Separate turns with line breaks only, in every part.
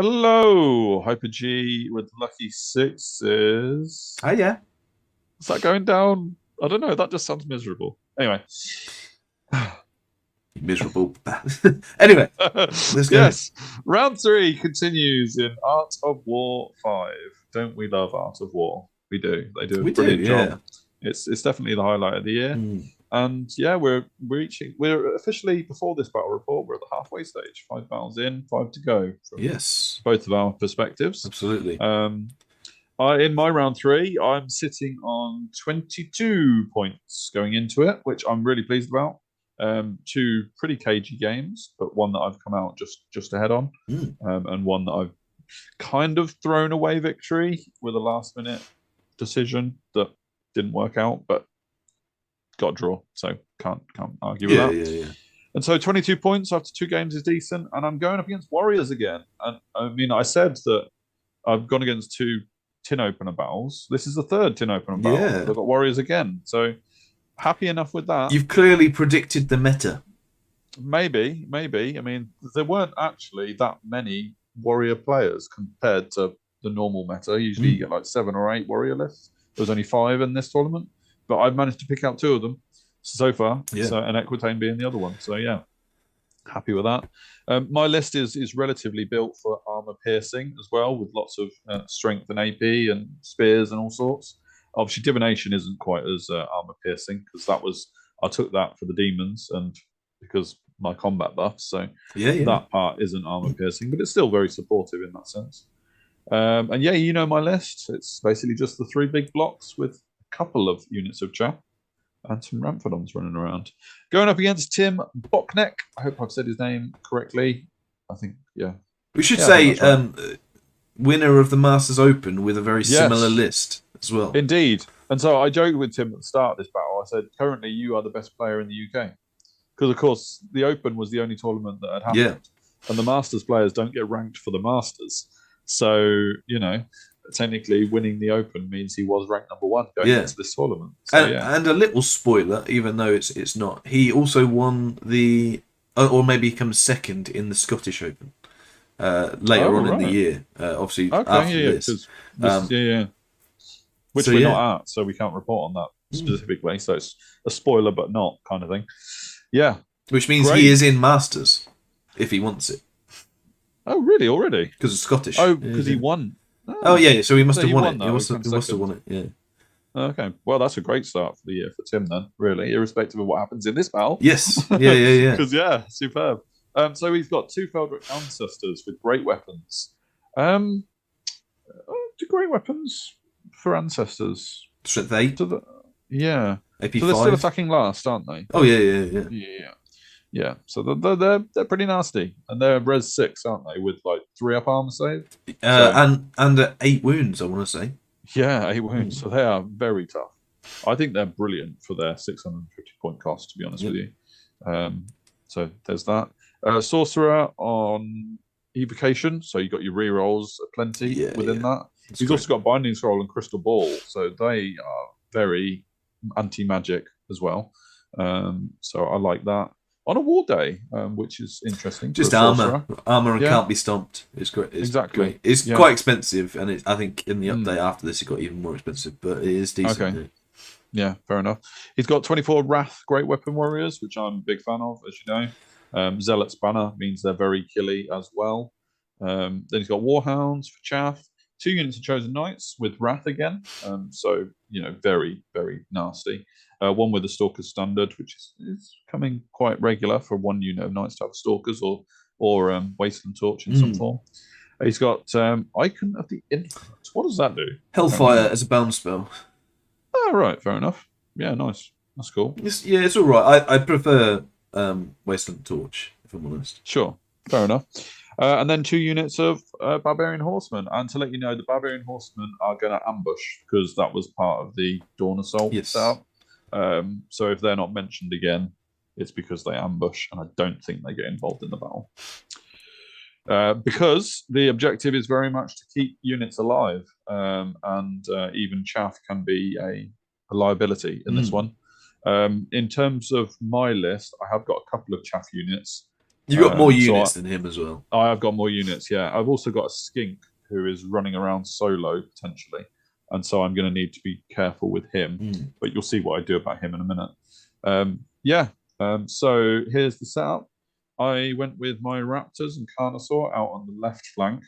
Hello, Hyper G with lucky sixes.
Oh yeah,
Is that going down? I don't know. That just sounds miserable. Anyway,
miserable. Anyway, let's go.
yes, round three continues in Art of War 5. Don't we love Art of War? We do. They do a
We do,
brilliant job.
yeah.
It's definitely the highlight of the year.
Mm.
And yeah, we're officially before this battle report. We're at the halfway stage. 5 battles in, five to go from
Yes,
both of our perspectives.
absolutely.
Um, in my round three, I'm sitting on 22 points going into it, which I'm really pleased about. Two pretty cagey games, but one that I've come out just ahead on,
Mm.
and one that I've kind of thrown away victory with a last minute decision that didn't work out, but got a draw, so can't argue with
Yeah,
that.
yeah, yeah.
And so 22 points after two games is decent, and I'm going up against Warriors again. And I mean, I said that I've gone against two tin opener battles. This is the third tin opener battle because
Yeah.
I've got Warriors again. So happy enough with that.
You've clearly predicted the meta.
Maybe. I mean, there weren't actually that many Warrior players compared to the normal meta. Usually you
Mm.
get like 7 or 8 Warrior lists. There was only 5 in this tournament, but I've managed to pick out 2 of them so far.
Yeah.
So and Equitane being the other one. So yeah, happy with that. My list is relatively built for armor piercing as well, with lots of strength and AP and spears and all sorts. Obviously, divination isn't quite as armor piercing because I took that for the demons and because my combat buffs, so
Yeah, yeah.
that part isn't armor piercing, but it's still very supportive in that sense. And yeah, you know my list. It's basically just the 3 big blocks with a couple of units of chaff and some Ramphadons running around. Going up against Tim Bohknecht. I hope I've said his name correctly. I think, yeah.
We should
Yeah, I think
say
that's right.
winner of the Masters Open with a very similar
Yes,
list as well.
indeed. And so I joked with Tim at the start of this battle. I said, currently you are the best player in the UK. Because, of course, the Open was the only tournament that had
Yeah.
happened. And the Masters players don't get ranked for the Masters. So, technically winning the Open means he was ranked number one going
Yeah.
into this tournament. So,
And
yeah.
and a little spoiler, even though it's not, he also won the or maybe he comes second in the Scottish Open
Oh,
later on in the
right.
year. Obviously
Okay,
after
yeah,
this.
because this,
Um,
yeah.
so
Which we're
yeah.
not at, so we can't report on that
Mm.
specifically. So it's a spoiler, but not kind of thing. Yeah,
Which means he
great.
is in Masters if he wants it
Oh, really? Already?
because it's Scottish.
Oh,
Yeah,
because he
yeah.
won.
Oh
Oh,
yeah, so he must
so
have
he
won
won
it. He
though. He
must have,
came
he must have
second.
won it. Yeah.
Okay, well, that's a great start for the year for Tim then. Really, irrespective of what happens in this battle.
Yes. Yeah. Yeah. Yeah.
Because yeah, superb. So we've got two Feldric ancestors with great weapons. Um, do great weapons for ancestors?
Strength eight,
To the yeah.
AP
So they're still
five.
attacking last, aren't they?
Oh yeah. Yeah. Yeah.
Yeah. Yeah, so they're pretty nasty, and they're res 6, aren't they? With like 3 up armor save. So
And 8 wounds, I want to say.
yeah, 8 wounds.
Mm.
So they are very tough. I think they're brilliant for their 650 point cost. To be honest
Yep.
with you, so there's that. Sorcerer on evocation, so you got your rerolls plenty
Yeah.
within
Yeah.
that.
That's
He's
great.
also got Binding Scroll and Crystal Ball, so they are very anti-magic as well. So I like that on a war day, which is interesting for a
Just armor,
sorcerer.
armor and
Yeah,
can't be stomped. It's great. It's
exactly.
great. It's
Yeah.
quite expensive, and I think in the
Mm.
update after this, it got even more expensive. But it is decent.
Okay. Yeah, fair enough. He's got 24 Wrath Great Weapon Warriors, which I'm a big fan of, as you know. Zealot's Banner means they're very killy as well. Then he's got Warhounds for Chaff, 2 units of Chosen Knights with Wrath again. So, very, very nasty. One with the Stalker's Standard, which is coming quite regular for 1 unit of Knights to have Stalkers or Wasteland Torch in some
Mm.
form. He's got Icon of the Infinite. What does that do? I can't
Hellfire
remember.
as a bound spell.
Oh, right, fair enough. Yeah, nice. That's cool.
It's all right. I prefer Wasteland Torch, if I'm honest.
Sure, fair enough. And then 2 units of Barbarian Horsemen. And to let you know, the Barbarian Horsemen are going to ambush because that was part of the Dawn Assault
Yes.
setup. So if they're not mentioned again, it's because they ambush, and I don't think they get involved in the battle. Because the objective is very much to keep units alive, and even chaff can be a liability in this
Mm.
one. In terms of my list, I have got a couple of chaff units.
You got more units than him as well.
I have got more units. Yeah, I've also got a skink who is running around solo potentially, and so I'm going to need to be careful with him. But you'll see what I do about him in a minute. So here's the setup. I went with my raptors and carnosaur out on the left flank.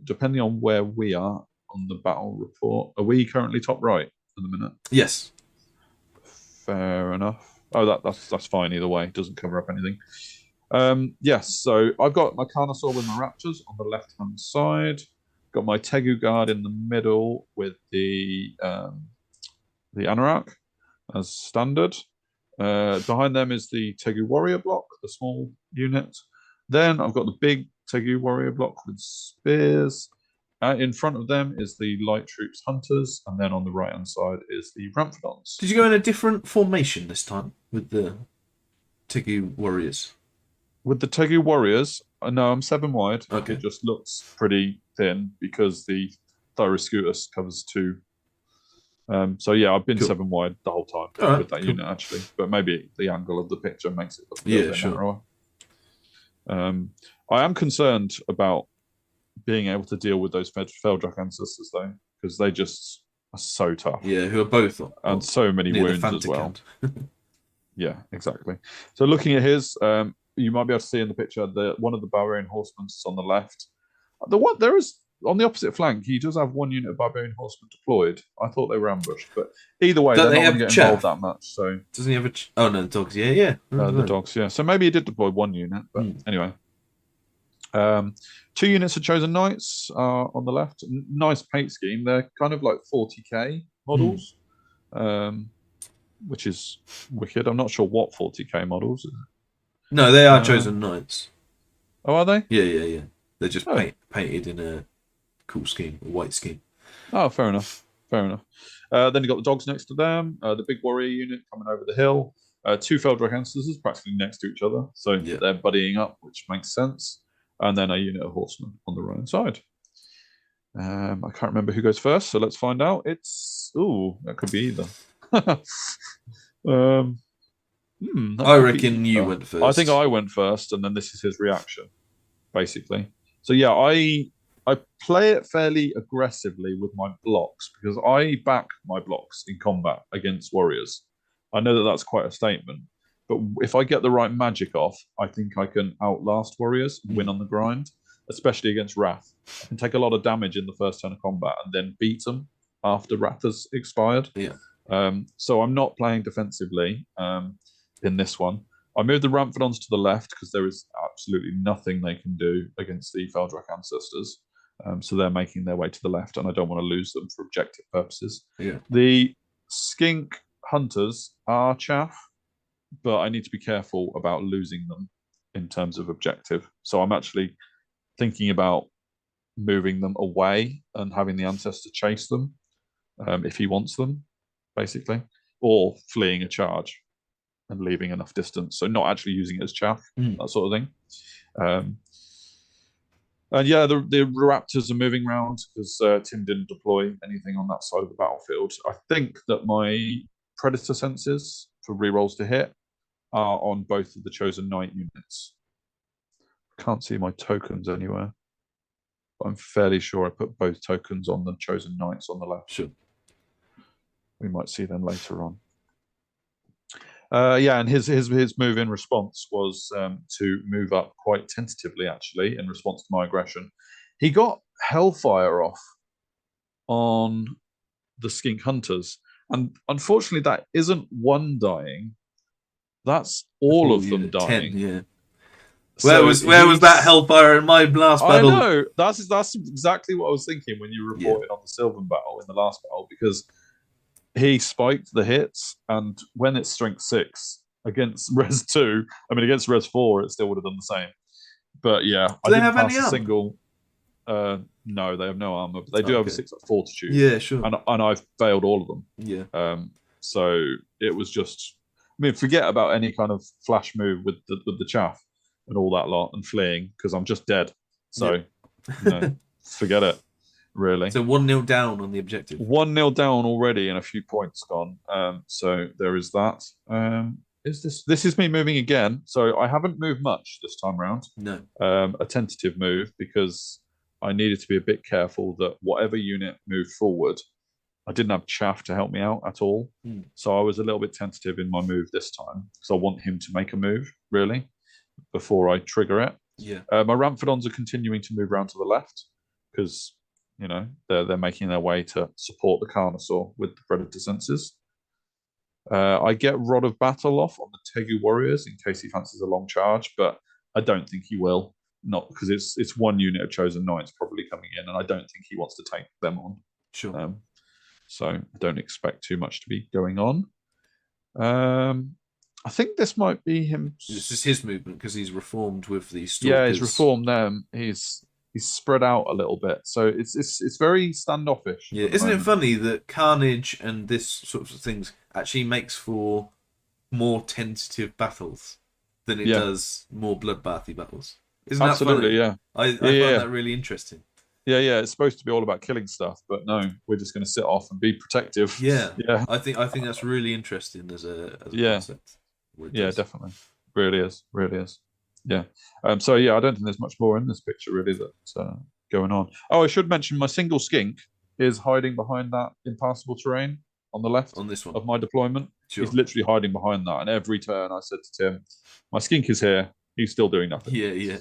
Depending on where we are on the battle report, are we currently top right at the minute?
Yes.
Fair enough. Oh, that's fine either way. It doesn't cover up anything. Yes, so I've got my carnosaur with my raptors on the left-hand side. Got my Tegu guard in the middle with the Anorak as standard. Behind them is the Tegu warrior block, the small unit. Then I've got the big Tegu warrior block with spears. In front of them is the light troops hunters, and then on the right-hand side is the Ramphadons.
Did you go in a different formation this time with the Tegu warriors?
With the Tegu warriors, no, I'm 7 wide.
Okay.
It just looks pretty thin because the Thyroscutus covers 2. So yeah, I've been 7 wide the whole time with that unit actually, but maybe the angle of the picture makes it look a little bit narrower. I am concerned about being able to deal with those Feldrak ancestors though, because they just are so tough.
Yeah, who are both
and so many wounds as well. Yeah, exactly. So looking at his, you might be able to see in the picture that one of the Barbarian Horsemen is on the left. There is on the opposite flank. He does have 1 unit of Barbarian Horsemen deployed. I thought they were ambushed, but either way, they're not going to get involved that much. So
doesn't he have a? Oh no, the dogs. Yeah.
The dogs. Yeah. So maybe he did deploy 1 unit, but anyway. 2 units of Chosen Knights on the left. Nice paint scheme. They're kind of like 40k models, which is wicked. I'm not sure what 40k models.
No, they are Chosen Knights.
Oh, are they?
Yeah. They're just painted in a cool scheme, a white scheme.
Oh, fair enough. Then you got the dogs next to them. The big warrior unit coming over the hill. 2 Feldrak ancestors practically next to each other, so they're buddying up, which makes sense. And then a unit of horsemen on the right side. I can't remember who goes first, so let's find out. That could be either.
I reckon you went first.
I think I went first, and then this is his reaction, basically. So yeah, I play it fairly aggressively with my blocks because I back my blocks in combat against warriors. I know that that's quite a statement. But if I get the right magic off, I think I can outlast warriors and win on the grind, especially against Wrath. I can take a lot of damage in the first turn of combat and then beat them after Wrath has expired.
Yeah.
So I'm not playing defensively in this one. I moved the Ramphadons to the left because there is absolutely nothing they can do against the Feldrak ancestors. So they're making their way to the left, and I don't want to lose them for objective purposes.
Yeah.
The Skink Hunters are chaff, but I need to be careful about losing them in terms of objective. So I'm actually thinking about moving them away and having the ancestor chase them if he wants them, basically, or fleeing a charge and leaving enough distance. So not actually using it as chaff, that sort of thing. And yeah, the Raptors are moving around because Tim didn't deploy anything on that side of the battlefield. I think that my Predator senses for rerolls to hit are on both of the Chosen Knight units. Can't see my tokens anywhere, but I'm fairly sure I put both tokens on the Chosen Knights on the left.
Sure.
We might see them later on. And his move in response was to move up quite tentatively, actually, in response to my aggression. He got Hellfire off on the Skink Hunters, and unfortunately that isn't one dying. That's all of them dying.
10, yeah. So where was that Hellfire in my last battle?
I know. That's exactly what I was thinking when you reported on the Sylvan battle in the last battle, because he spiked the hits, and when it's strength 6 against Res 2, against Res 4, it still would have done the same. But yeah,
I didn't pass a
single. No, they have no armor, but they do have a 6 fortitude.
Yeah, sure.
And I've failed all of them.
Yeah.
So it was just. Forget about any kind of flash move with the chaff and all that lot and fleeing, because I'm just dead. So, forget it, really.
So 1-0 down on the objective.
1-0 down already and a few points gone. So there is that. is this? This is me moving again. So I haven't moved much this time around.
No.
A tentative move because I needed to be a bit careful that whatever unit moved forward, I didn't have Chaff to help me out at all. So I was a little bit tentative in my move this time because I want him to make a move really before I trigger it.
Yeah.
My Ramphadons are continuing to move around to the left because they're making their way to support the Carnosaur with the Predator senses. I get Rod of Battle off on the Tegu warriors in case he fancies a long charge, but I don't think he will. Not because it's one unit of Chosen Knights probably coming in, and I don't think he wants to take them on.
Sure.
So I don't expect too much to be going on. I think this might be him.
This is his movement because he's reformed with the stalkers.
Yeah, he's reformed them. He's spread out a little bit, so it's very standoffish.
Yeah, isn't it funny that Carnage and this sort of things actually makes for more tentative battles than it does more bloodbathy battles? Isn't
absolutely
that funny?
Yeah.
I find that really interesting.
Yeah. It's supposed to be all about killing stuff, but no, we're just going to sit off and be protective.
Yeah.
Yeah.
I think that's really interesting as a concept.
Yeah, definitely. Really is. Yeah. So yeah, I don't think there's much more in this picture really that's going on. Oh, I should mention my single skink is hiding behind that impassable terrain on the left
on this one
of my deployment.
Sure.
He's literally hiding behind that, and every turn I said to Tim, "My skink is here." He's still doing nothing.
Yeah.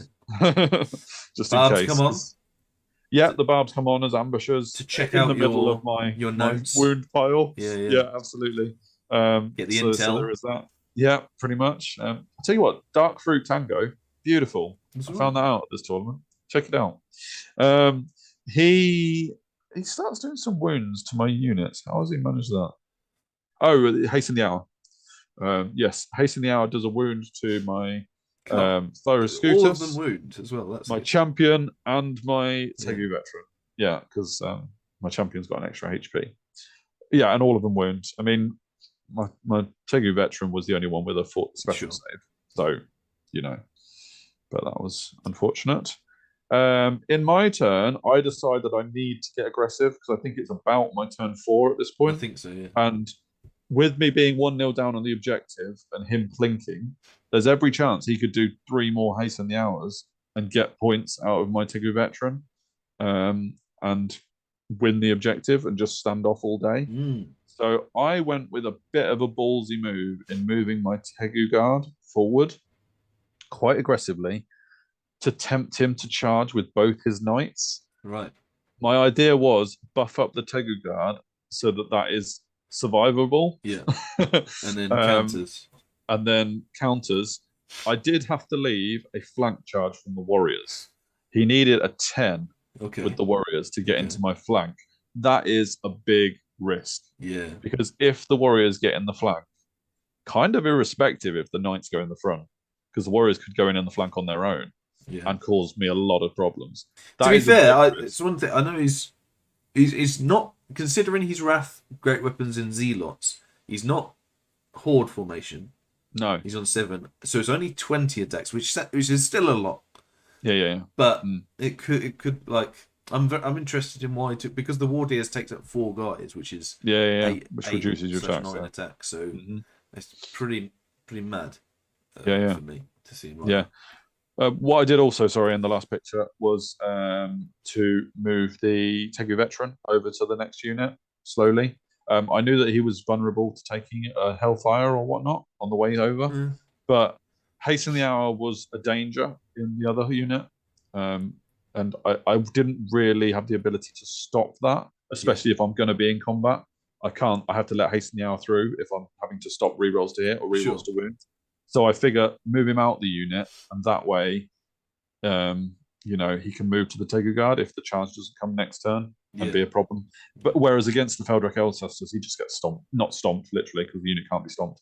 Just
Barbs
in case.
Come on.
Yeah, the barbs come on as ambushers
to check
in
out
the middle of my
notes.
wound pile.
Yeah,
absolutely.
Get the intel. So
there is that. Yeah, pretty much. I'll tell you what, Dark Fruit Tango, beautiful. I found that out at this tournament. Check it out. He starts doing some wounds to my units. How has he managed that? Oh, Hasten the Hour. Yes, Hasten the Hour does a wound to my Thyroscutus.
All of them wound as well. That's
my champion and my Tegu veteran. Yeah, because my champion's got an extra HP. Yeah, and all of them wound. I mean, my Tegu veteran was the only one with a special save. So, but that was unfortunate. In my turn, I decide that I need to get aggressive because I think it's about my turn 4 at this point.
I think so, yeah.
And with me being 1-0 down on the objective and him plinking, there's every chance he could do 3 more Hasten the Hours and get points out of my Tegu veteran and win the objective and just stand off all day. So I went with a bit of a ballsy move in moving my Tegu guard forward quite aggressively to tempt him to charge with both his knights.
Right.
My idea was buff up the Tegu guard so that is survivable.
Yeah. And then counters.
And then counters. I did have to leave a flank charge from the warriors. He needed a 10 with the warriors to get into my flank. That is a big risk.
Yeah.
Because if the warriors get in the flank, kind of irrespective if the knights go in the front, because the warriors could go in the flank on their own and cause me a lot of problems.
To be fair, it's one thing I know he's not, considering his Wrath, Great Weapons, and Zealots, he's not Horde formation.
No,
he's on 7, so it's only 20 attacks, which is still a lot.
Yeah.
But it could like I'm interested in why because the Warriors takes up 4 guys, which is
which reduces your attacks.
9 attacks, so it's pretty mad.
For
me to see.
What I did also, in the last picture was to move the Tegu veteran over to the next unit slowly. I knew that he was vulnerable to taking a Hellfire or whatnot on the way over, but Hasten the Hour was a danger in the other unit, and I didn't really have the ability to stop that, especially if I'm going to be in combat. I have to let Hasten the Hour through if I'm having to stop rerolls to hit or rerolls to wound. So I figure move him out the unit, and that way, he can move to the Tegu guard if the charge doesn't come next turn and be a problem. But whereas against the Feldrek Ancestors, he just gets stomped. Not stomped, literally, because the unit can't be stomped.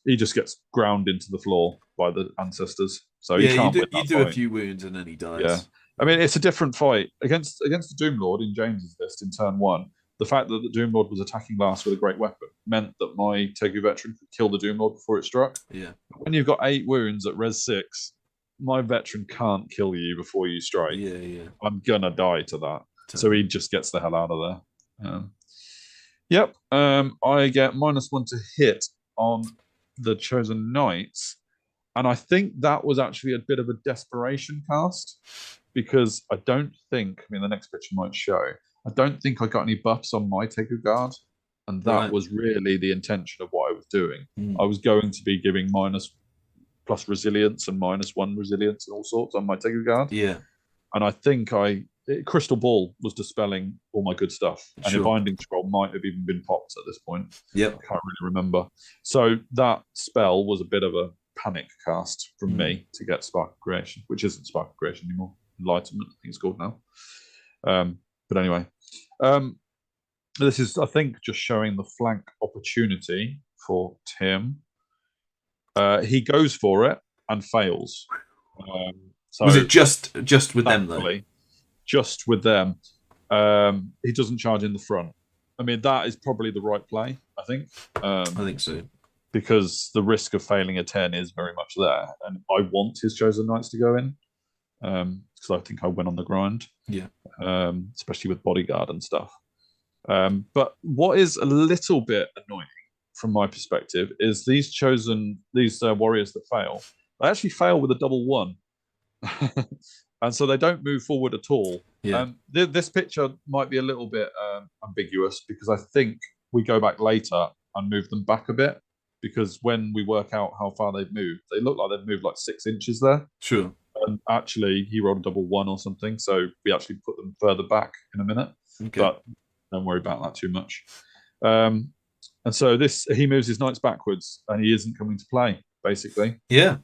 He just gets ground into the floor by the Ancestors. So he can't win that
you do
fight.
A few wounds and then he dies.
Yeah. I mean, it's a different fight. Against the Doom Lord in James's list in turn 1, the fact that the Doom Lord was attacking last with a great weapon meant that my Tegu veteran could kill the Doom Lord before it struck.
Yeah.
When you've got 8 wounds at res 6, my veteran can't kill you before you strike.
Yeah.
I'm gonna die to that. So he just gets the hell out of there. I get -1 to hit on the Chosen Knights, and I think that was actually a bit of a desperation cast because I don't think. I mean, the next picture might show. I don't think I got any buffs on my Take Guard, and that was really the intention of what I was doing. I was going to be giving plus resilience and -1 resilience and all sorts on my Take Guard.
Yeah.
And I think Crystal Ball was dispelling all my good stuff. And a Binding Scroll might have even been popped at this point.
Yep.
I can't really remember. So that spell was a bit of a panic cast from me to get Spark of Creation, which isn't Spark of Creation anymore. Enlightenment, I think it's called now. But anyway, this is, I think, just showing the flank opportunity for Tim. He goes for it and fails. So
was it just with them though?
Just with them. He doesn't charge in the front. I mean, that is probably the right play, I think.
I think so.
Because the risk of failing a 10 is very much there. And I want his Chosen Knights to go in. Because I think I went on the grind.
Yeah.
Especially with Bodyguard and stuff. But what is a little bit annoying from my perspective is these warriors that fail, they actually fail with a double 1. And so they don't move forward at all.
Yeah.
This picture might be a little bit ambiguous because I think we go back later and move them back a bit, because when we work out how far they've moved, they look like they've moved like 6 inches there.
Sure.
And actually, he rolled a double 1 or something, so we actually put them further back in a minute.
Okay.
But don't worry about that too much. And so he moves his knights backwards, and he isn't coming to play, basically.
Yeah.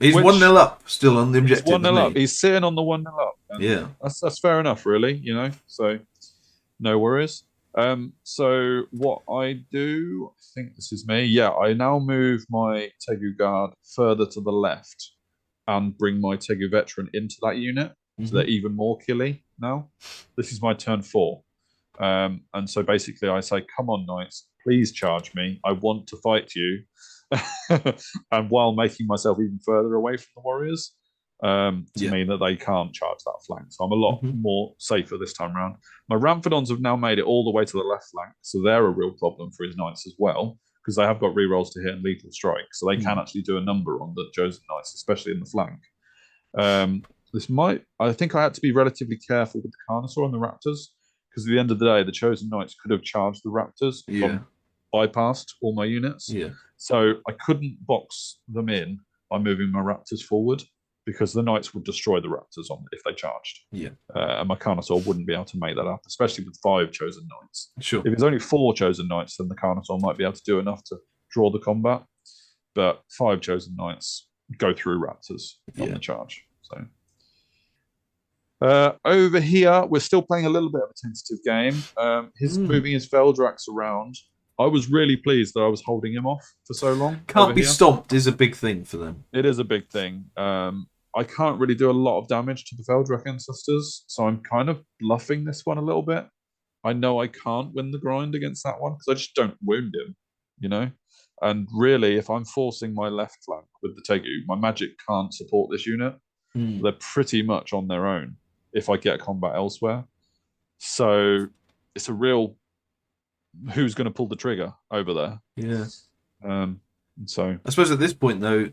He's 1-0 up still on the objective.
1-0 up. He's sitting on the 1-0 up.
Yeah.
That's fair enough, really, you know. So no worries. So what I do, I think this is me. Yeah, I now move my Tegu Guard further to the left and bring my Tegu Veteran into that unit. So they're even more killy now. This is my turn 4. And so basically I say, come on, knights, please charge me. I want to fight you. And while making myself even further away from the warriors, to mean that they can't charge that flank. So I'm a lot more safer this time around. My Ramphadons have now made it all the way to the left flank, so they're a real problem for his knights as well, because they have got rerolls to hit and lethal strike, so they can actually do a number on the Chosen Knights, especially in the flank. I think I had to be relatively careful with the Carnosaur and the Raptors, because at the end of the day, the Chosen Knights could have charged the Raptors if I bypassed all my units.
Yeah.
So I couldn't box them in by moving my Raptors forward, because the Knights would destroy the Raptors if they charged.
Yeah.
And my Carnosaur wouldn't be able to make that up, especially with 5 Chosen Knights.
Sure.
If it's only 4 Chosen Knights, then the Carnosaur might be able to do enough to draw the combat. But 5 Chosen Knights go through Raptors on the charge. So over here, we're still playing a little bit of a tentative game. He's moving his Veldrax around. I was really pleased that I was holding him off for so long.
Can't be stomped is a big thing for them.
It is a big thing. I can't really do a lot of damage to the Veldrak Ancestors, so I'm kind of bluffing this one a little bit. I know I can't win the grind against that one because I just don't wound him, you know? And really, if I'm forcing my left flank with the Tegu, my magic can't support this unit. They're pretty much on their own if I get combat elsewhere. So it's a real who's going to pull the trigger over there.
Yeah.
So
I suppose at this point, though,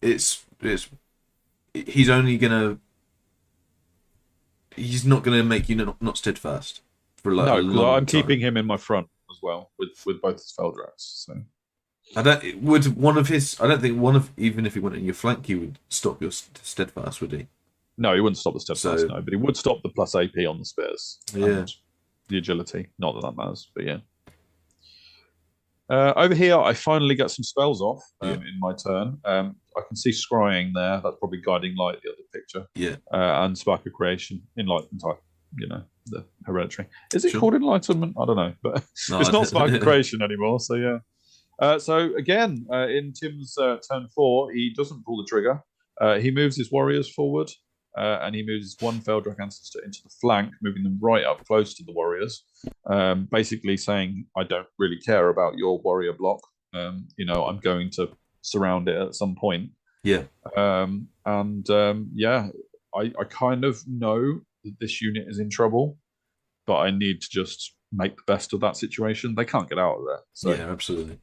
he's not going to make you not steadfast for like a long
I'm
time.
keeping him in my front as well with both his Veldrax. So
I don't think even if he went in your flank, he would stop your steadfast, would he?
No, he wouldn't stop the steadfast. No, but he would stop the plus AP on the spears.
Yeah,
the agility. Not that matters, but yeah. Over here, I finally get some spells off in my turn. I can see Scrying there. That's probably Guiding Light, the other picture.
Yeah.
And Spark of Creation, Enlightenment type, the Hereditary. Is it called Enlightenment? I don't know, but it's not Spark of Creation anymore, so yeah. So again, in Tim's turn 4, he doesn't pull the trigger. He moves his warriors forward, and he moves one Veldrak Ancestor into the flank, moving them right up close to the warriors, basically saying, I don't really care about your warrior block. I'm going to surround it at some point.
Yeah.
I kind of know that this unit is in trouble, but I need to just make the best of that situation. They can't get out of there. So.
Yeah, absolutely.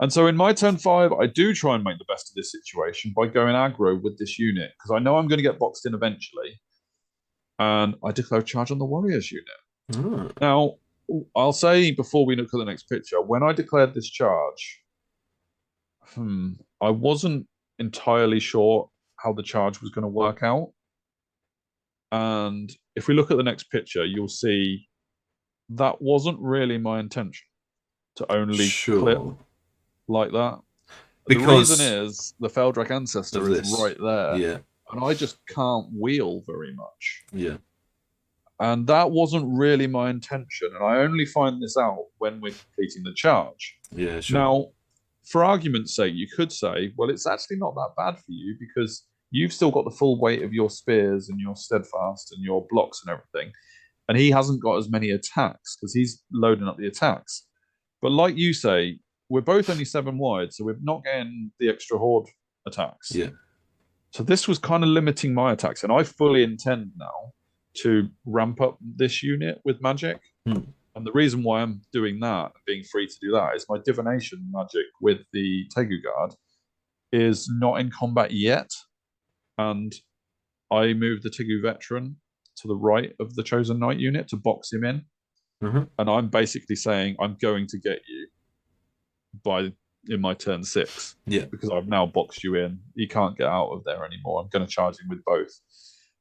And so in my turn 5, I do try and make the best of this situation by going aggro with this unit, because I know I'm going to get boxed in eventually. And I declare a charge on the Warriors unit. Now, I'll say before we look at the next picture, when I declared this charge, I wasn't entirely sure how the charge was going to work out. And if we look at the next picture, you'll see that wasn't really my intention to only clip like that.
Because
the reason is the Feldrak Ancestor is right there.
Yeah.
And I just can't wheel very much.
Yeah.
And that wasn't really my intention. And I only find this out when we're completing the charge.
Yeah, sure.
Now, for argument's sake, you could say, well, it's actually not that bad for you because you've still got the full weight of your spears and your steadfast and your blocks and everything. And he hasn't got as many attacks because he's loading up the attacks. But like you say, we're both only 7 wide, so we're not getting the extra horde attacks.
Yeah.
So this was kind of limiting my attacks. And I fully intend now to ramp up this unit with magic. And the reason why I'm doing that, being free to do that, is my divination magic with the Tegu Guard is not in combat yet. And I moved the Tegu Veteran to the right of the Chosen Knight unit to box him in. And I'm basically saying I'm going to get you in my turn 6.
Yeah.
Because I've now boxed you in. You can't get out of there anymore. I'm going to charge him with both.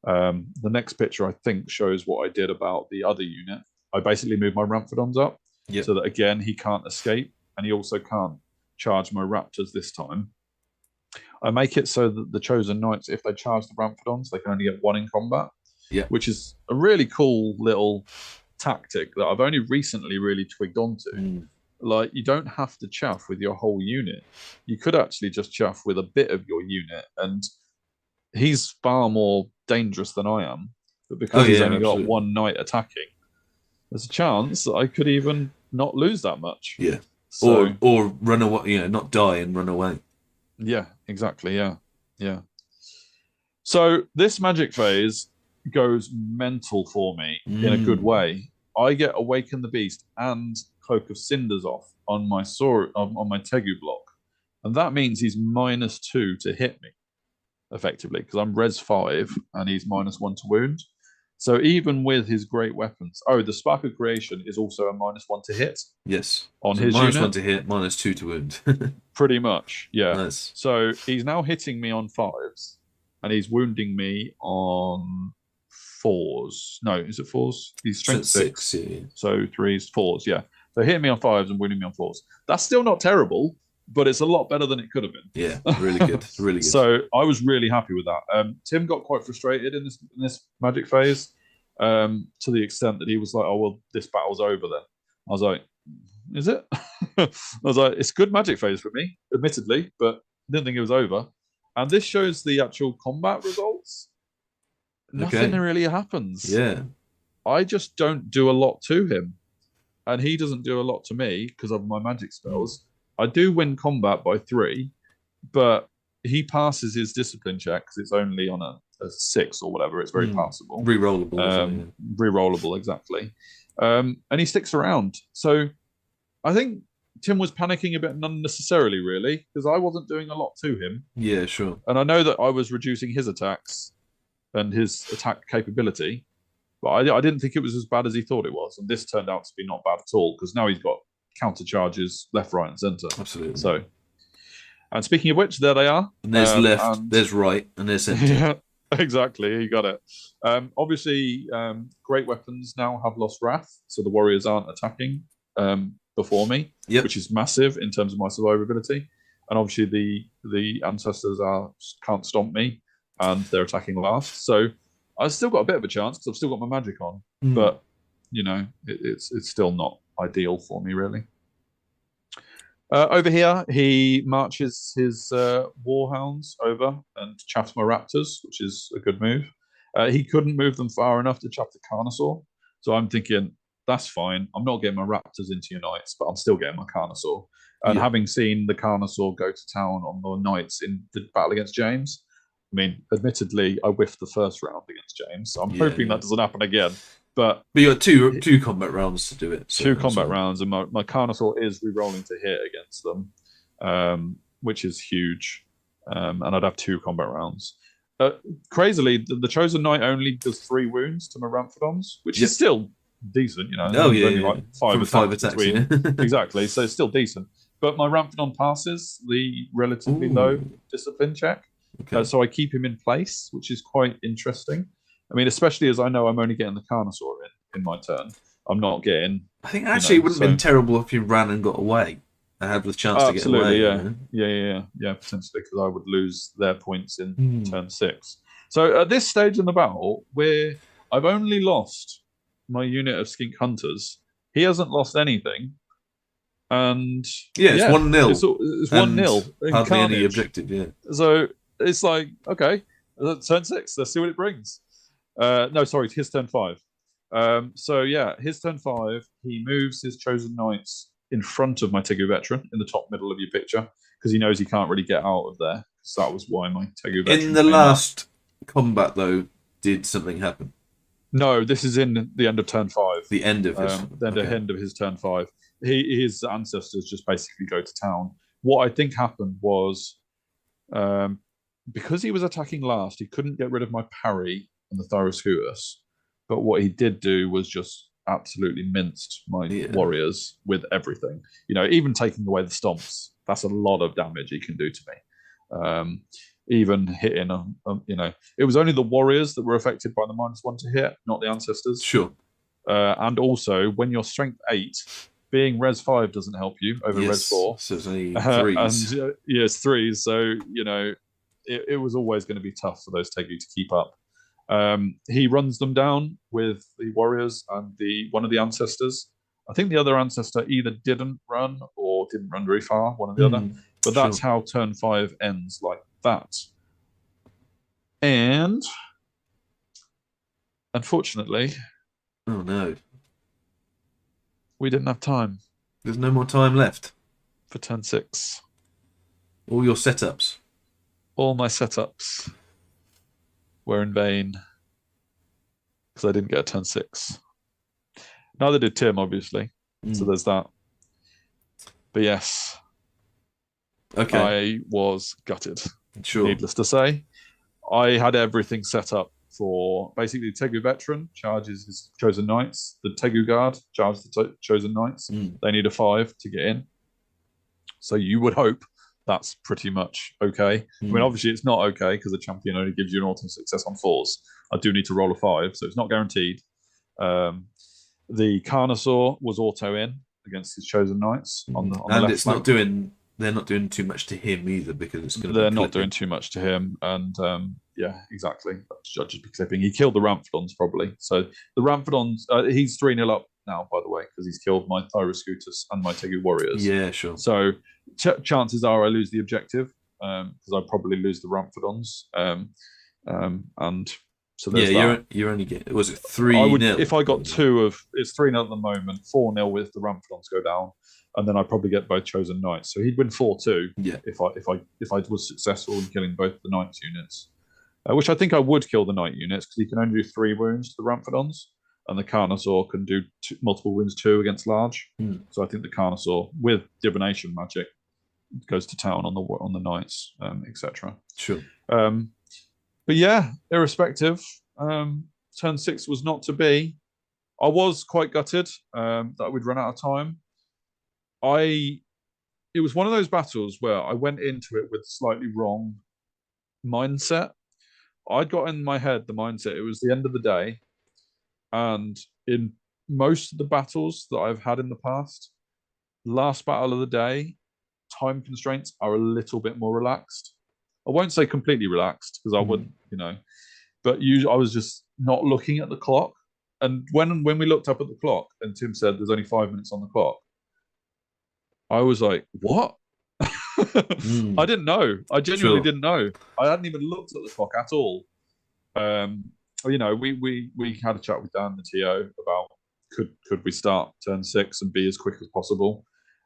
The next picture, I think, shows what I did about the other unit. I basically moved my Ramphadons up so that, again, he can't escape. And he also can't charge my Raptors this time. I make it so that the Chosen Knights, if they charge the Ramphadons, they can only get 1 in combat.
Yeah.
Which is a really cool little tactic that I've only recently really twigged onto. Like, you don't have to chaff with your whole unit. You could actually just chaff with a bit of your unit, and he's far more dangerous than I am. But because he's only got 1 knight attacking, there's a chance that I could even not lose that much.
Yeah. So, or run away, not die and run away.
Yeah, exactly. Yeah. So this magic phase goes mental for me in a good way. I get Awaken the Beast and Cloak of Cinders off on my on my Tegu block, and that means he's -2 to hit me, effectively, because I'm res 5 and he's -1 to wound. So even with his great weapons, the Spark of Creation is also a -1 to hit.
Yes,
on his
-1
unit.
to hit, -2 to wound.
Pretty much, yeah.
Nice.
So he's now hitting me on 5s, and he's wounding me on 4s. No, is it 4s? He's strength 6.
Yeah.
So 3s, 4s, yeah. So hitting me on 5s and wounding me on 4s. That's still not terrible, but it's a lot better than it could have been.
Yeah, really good. Really good.
So I was really happy with that. Tim got quite frustrated in this magic phase, to the extent that he was like, oh, well, this battle's over then. I was like, is it? I was like, it's good magic phase for me, admittedly, but I didn't think it was over. And this shows the actual combat results. Nothing really happens.
Yeah.
I just don't do a lot to him. And he doesn't do a lot to me because of my magic spells. I do win combat by 3, but he passes his discipline check because it's only on a 6 or whatever. It's very passable.
Rerollable.
Rerollable, exactly. And he sticks around. So I think Tim was panicking a bit unnecessarily, really, because I wasn't doing a lot to him.
Yeah, sure.
And I know that I was reducing his attacks and his attack capability, but I didn't think it was as bad as he thought it was. And this turned out to be not bad at all, because now he's got counter charges left, right, and center.
Absolutely.
So, and speaking of which, there they are.
And there's left, there's right, and there's center.
Yeah, exactly. You got it. Obviously, great weapons now have lost wrath, so the warriors aren't attacking before me, which is massive in terms of my survivability. And obviously, the ancestors can't stomp me, and they're attacking last. So I've still got a bit of a chance because I've still got my magic on, but it's still not ideal for me, really. Over here, he marches his warhounds over and chaffs my raptors, which is a good move. He couldn't move them far enough to chaff the Carnosaur, so I'm thinking, that's fine. I'm not getting my raptors into your knights, but I'm still getting my Carnosaur. And having seen the Carnosaur go to town on the knights in the battle against James, I mean, admittedly, I whiffed the first round against James, so I'm hoping that doesn't happen again. But
you got two combat rounds to do it.
So, 2 combat rounds, and my Carnosaur is re-rolling to hit against them. which is huge. And I'd have 2 combat rounds. Crazily, the Chosen Knight only does 3 wounds to my Ramphadons, which is still decent. You know, there's only like 5 attacks between. Exactly, so it's still decent. But my Ramphadon passes the relatively low discipline check. Okay. So I keep him in place, which is quite interesting. I mean, especially as I know I'm only getting the Carnosaur in my turn. I'm not getting...
I think actually it wouldn't have been terrible if you ran and got away. I had the chance to get away.
Yeah, potentially, because I would lose their points in turn 6. So at this stage in the battle, where I've only lost my unit of Skink Hunters, he hasn't lost anything. And
it's 1-0.
It's 1-0.
Hardly any objective,
So it's like, okay, turn 6, let's see what it brings. No, sorry, his turn 5. So yeah, his turn 5, he moves his Chosen Knights in front of my Tegu Veteran in the top middle of your picture because he knows he can't really get out of there. So that was why my Tegu Veteran.
In the last combat, though, did something happen?
No, this is in the end of turn 5.
The end of his
end of his turn 5. His ancestors just basically go to town. What I think happened was because he was attacking last, he couldn't get rid of my parry and the Thyroscutus. But what he did do was just absolutely minced my warriors with everything. You know, even taking away the stomps, that's a lot of damage he can do to me. Even hitting, you know, it was only the warriors that were affected by the -1 to hit, not the ancestors.
Sure.
And also, when you're strength 8, being res 5 doesn't help you over res 4.
So it's only 3s.
And yes, 3s. So, you know, it was always going to be tough for those Tegu to keep up. He runs them down with the warriors and one of the ancestors. I think the other ancestor either didn't run or didn't run very far, one or the other. But that's how turn 5 ends, like that. And unfortunately,
oh no,
we didn't have time.
There's no more time left
for turn 6.
All your setups.
All my setups were in vain because I didn't get a turn 6. Neither did Tim, obviously. So there's that. But yes, I was gutted.
Sure.
Needless to say, I had everything set up for basically Tegu Veteran charges his Chosen Knights. The Tegu Guard charges the Chosen Knights. They need a 5 to get in. So you would hope that's pretty much okay. I mean, obviously it's not okay because the champion only gives you an auto success on 4s. I do need to roll a 5, so it's not guaranteed. The Carnosaur was auto in against his Chosen Knights on the
and
left
it's
flank.
Not doing. They're not doing too much to him either because it's going to.
They're not doing too much to him, and yeah, exactly. Just because he killed the Ramphadons probably. So the Ramphadons, he's 3-0 up now, by the way, because he's killed my Thyroscutus and my Tegu warriors.
Yeah, sure.
So chances are I lose the objective because I probably lose the Ramphadons. And so there's that.
You're only getting. Was it 3-0?
If I got 2 of it's 3-0 at the moment. 4-0 with the Ramphadons go down, and then I probably get both Chosen Knights. So he'd win 4-2.
Yeah.
If I was successful in killing both the Knights units, which I think I would kill the Knight units because he can only do 3 wounds to the Ramphadons, and the Carnosaur can do multiple wounds too against large. So I think the Carnosaur with divination magic goes to town on the Knights, etc.
Sure.
But yeah, irrespective, turn 6 was not to be. I was quite gutted that we'd run out of time. It was one of those battles where I went into it with slightly wrong mindset. I'd got in my head the mindset it was the end of the day, and in most of the battles that I've had in the past, last battle of the day, time constraints are a little bit more relaxed. I won't say completely relaxed because I wouldn't, but I was just not looking at the clock. And when we looked up at the clock and Tim said there's only 5 minutes on the clock, I was like, what? I didn't know. I genuinely didn't know. I hadn't even looked at the clock at all. We had a chat with Dan, the TO, about could we start turn 6 and be as quick as possible.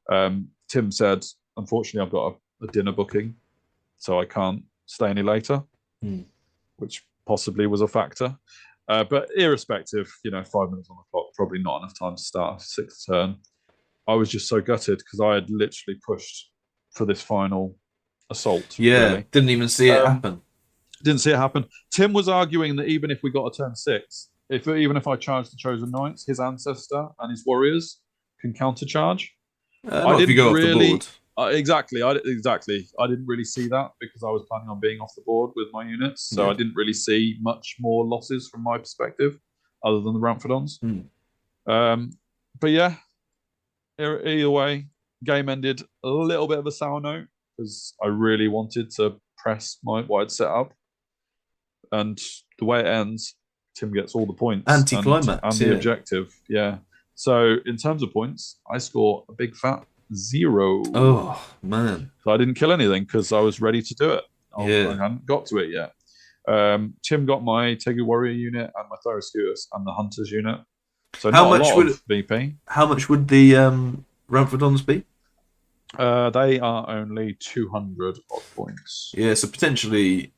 Tim said, unfortunately, I've got a dinner booking, so I can't stay any later, which possibly was a factor. But irrespective, 5 minutes on the clock, probably not enough time to start a 6th turn. I was just so gutted because I had literally pushed for this final assault.
Yeah,
really.
didn't even see it happen.
Didn't see it happen. Tim was arguing that even if we got a turn 6, even if I charge the Chosen Knights, his ancestor and his warriors can countercharge.
Not if you go off the board.
Exactly. I didn't really see that because I was planning on being off the board with my units, so I didn't really see much more losses from my perspective, other than the Ramphrodons. But yeah, either way, game ended a little bit of a sour note because I really wanted to press what I'd set up, and the way it ends, Tim gets all the points,
anticlimax,
and the objective. Yeah. So in terms of points, I score a big fat 0.
Oh man!
So I didn't kill anything because I was ready to do it. I hadn't got to it yet. Tim got my Tegu Warrior unit and my Thyroscutus and the Hunters unit. So how much would VP?
How much would the Ramphrodons be?
They are only 200 odd points.
Yeah, so potentially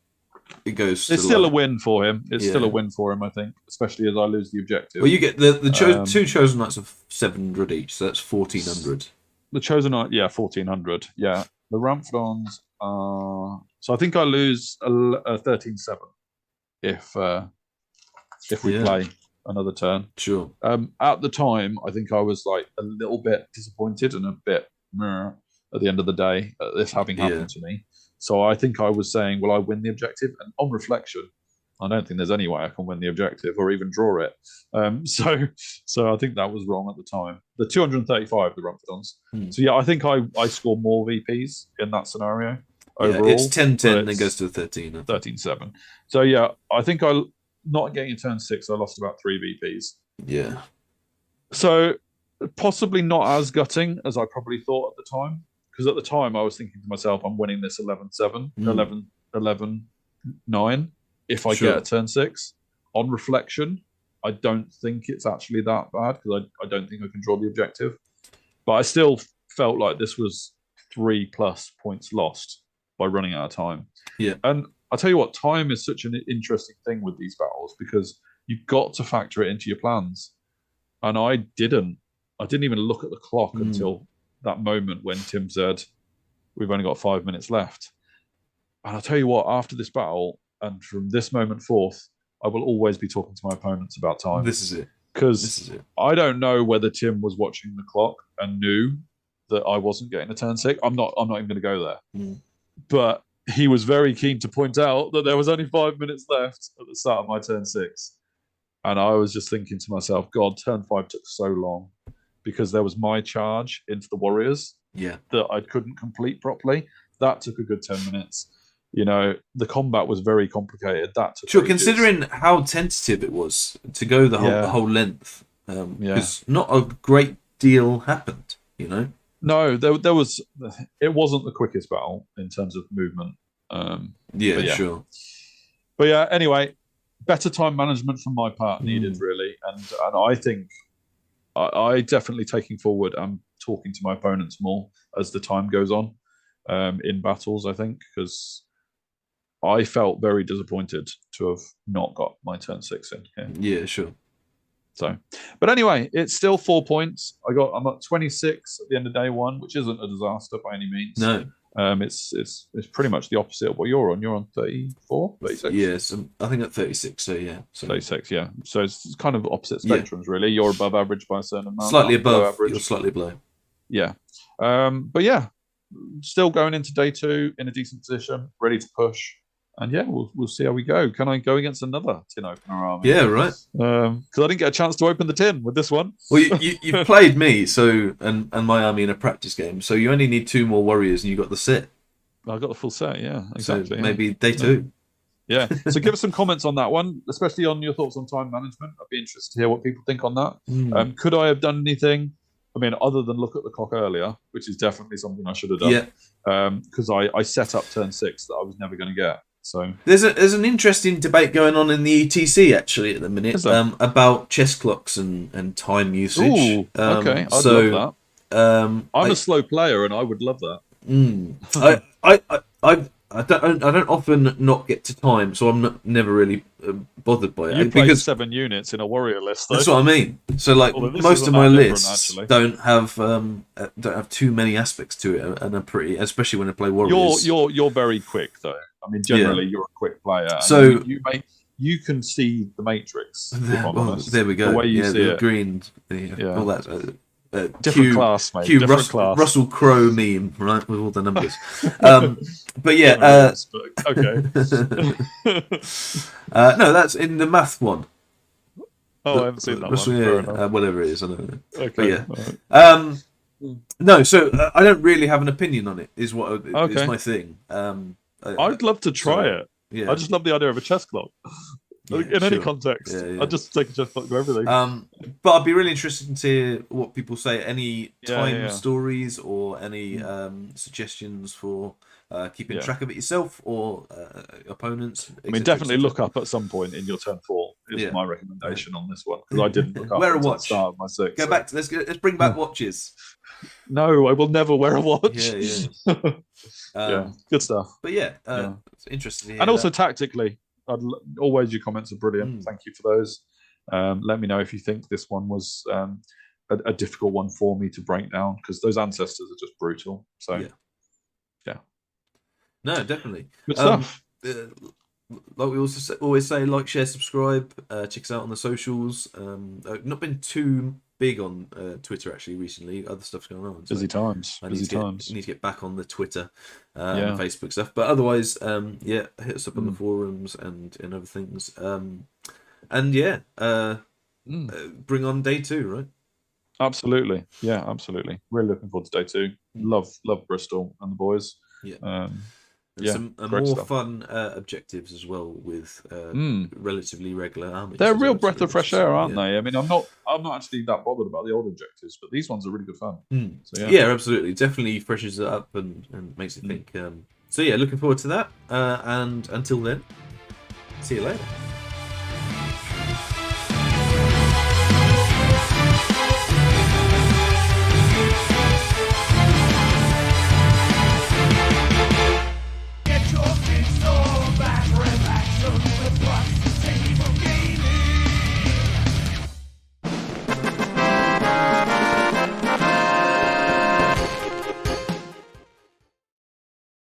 it goes.
It's still a win for him. It's still a win for him, I think, especially as I lose the objective.
Well, you get the two Chosen Knights of 700 each, so that's 1400.
The Chosen Knight, 1400. Yeah, the Ramphrodons are. So I think I lose a 13-7 if we play another turn.
Sure.
At the time, I think I was like a little bit disappointed and a bit at the end of the day at this having happened to me. So I think I was saying, will I win the objective? And on reflection, I don't think there's any way I can win the objective or even draw it. So I think that was wrong at the time. The 235, the Ramphrodons. So yeah, I think I score more VPs in that scenario overall.
It's 10-10 and it goes to 13.
13-7. So yeah, I think not getting a turn 6, I lost about 3 VPs.
Yeah.
So possibly not as gutting as I probably thought at the time. Because at the time I was thinking to myself, I'm winning this 11-7, 11-9 if I get a turn 6. On reflection, I don't think it's actually that bad because I don't think I can draw the objective. But I still felt like this was 3+ points lost by running out of time.
Yeah.
And I'll tell you what, time is such an interesting thing with these battles because you've got to factor it into your plans. And I didn't even look at the clock until that moment when Tim said, we've only got 5 minutes left. And I'll tell you what, after this battle, and from this moment forth, I will always be talking to my opponents about time.
This is it.
Because I don't know whether Tim was watching the clock and knew that I wasn't getting a turn 6. I'm not even going to go there. But he was very keen to point out that there was only 5 minutes left at the start of my turn 6. And I was just thinking to myself, God, turn 5 took so long because there was my charge into the warriors that I couldn't complete properly. That took a good 10 minutes. You know, the combat was very complicated. That took
considering how tentative it was to go the whole length, because not a great deal happened. You know,
no, there was. It wasn't the quickest battle in terms of movement.
Sure.
But yeah, anyway, better time management from my part needed really, and I think I definitely taking forward and talking to my opponents more as the time goes on in battles. I think because I felt very disappointed to have not got my turn 6 in.
Yeah, sure.
So, but anyway, it's still 4 points. I'm at 26 at the end of day 1, which isn't a disaster by any means.
No.
It's pretty much the opposite of what you're on. You're on 34, 36?
Yes, I think at 36, so yeah.
36, yeah. So it's kind of opposite spectrums, really. You're above average by a certain amount.
Slightly above, average. You're slightly below.
Yeah. But yeah, still going into day 2 in a decent position, ready to push. And yeah, we'll see how we go. Can I go against another tin opener army?
Yeah, right.
Because I didn't get a chance to open the tin with this one.
Well, you've played me, and my army in a practice game, so you only need 2 more warriors, and you got the set.
I got the full set. Yeah, exactly.
So maybe day 2.
Yeah. So give us some comments on that one, especially on your thoughts on time management. I'd be interested to hear what people think on that. Could I have done anything? I mean, other than look at the clock earlier, which is definitely something I should have done. Because I set up turn 6 that I was never going to get. So
there's an interesting debate going on in the ETC actually at the minute about chess clocks and time usage.
Ooh, okay, I'd love that. I'm a slow player, and I would love that.
I don't often not get to time, so I'm never really bothered by it.
You play
because
7 units in a warrior list, though.
that's what I mean. So like most of my lists don't have too many aspects to it, and are pretty, especially when I play warriors.
You're very quick though. I mean, generally you're a quick player. And
so
you can see the matrix.
There we go.
The way you see
the
it.
Green, all that.
Different class, mate.
Different
class.
Russell Crowe meme, right, with all the numbers. But yeah,
okay.
No, that's in the math one.
Oh, I haven't seen that one.
Whatever it is, I don't know.
Okay.
But yeah, no. So I don't really have an opinion on it. Is my thing.
I'd love to try it.
Yeah.
I just love the idea of a chess clock. In any context, I'd just take a chess clock for everything.
But I'd be really interested to hear what people say. Any time stories or any suggestions for keeping track of it yourself or opponents.
I mean, definitely look up at some point in your turn 4 is my recommendation on this one, because I didn't look up
wear a
until
watch.
the start of my 6.
Go back to let's bring back watches.
No, I will never wear a watch.
Yeah.
Good stuff.
But it's interesting to hear.
And also tactically, always your comments are brilliant. Thank you for those. Let me know if you think this one was a difficult one for me to break down, because those ancestors are just brutal. So yeah.
No, definitely.
Good stuff.
Like we also always say, like, share, subscribe, check us out on the socials. I've not been too big on Twitter actually recently. Other stuff's going on. So
busy times.
I need to get back on the Twitter and Facebook stuff. But otherwise, hit us up on the forums and other things. Bring on day 2, right?
Absolutely. Yeah, absolutely. Really looking forward to day 2. Love Bristol and the boys.
Yeah. Some more fun objectives as well with relatively regular armies.
They're a real breath of fresh air, aren't they? I mean, I'm not actually that bothered about the old objectives, but these ones are really good fun. So,
absolutely. Definitely freshens it up and makes it think. So yeah, looking forward to that. And until then, see you later.